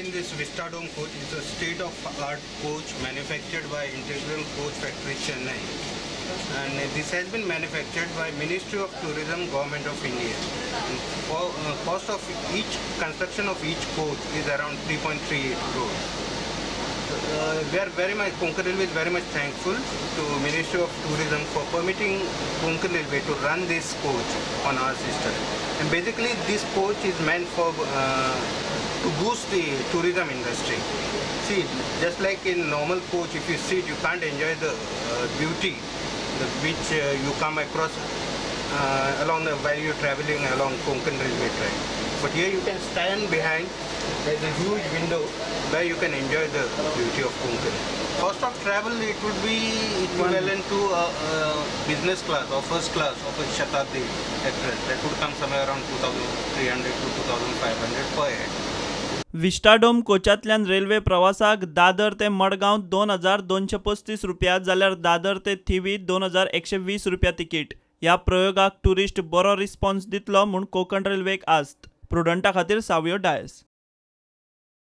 in this Vistadome coach. It's a state-of-art coach manufactured by Integral Coach Factory, Chennai. And this has been manufactured by Ministry of Tourism, Government of India. Cost of each construction of each coach is around 3.38 crores. We are very much, Konkan Railway is very much thankful to Ministry of Tourism for permitting Konkan Railway to run this coach on our system. And basically this coach is meant for to boost the tourism industry. See, just like in normal coach, if you sit, you can't enjoy the beauty which you come across along while you're traveling along Konkan Railway track. But here you can stand behind. There's a huge window where you can enjoy the beauty of Konkan. Cost of travel, it would be equivalent to a business class or first class of a Shatabdi Express. That would come somewhere around 2,300 to 2,500 per head. Vistadome कोचांतल्यान railway प्रवासाक दादर ते मडगांव 2,235 रुपया जाल्यार दादर ते थिवी 2,120 रुपया ticket. ह्या प्रयोगाक tourist बरो response दितलो म्हूण कोंकण रेल्वेक आस्त. प्रुडंटा खातीर सावयो डायस.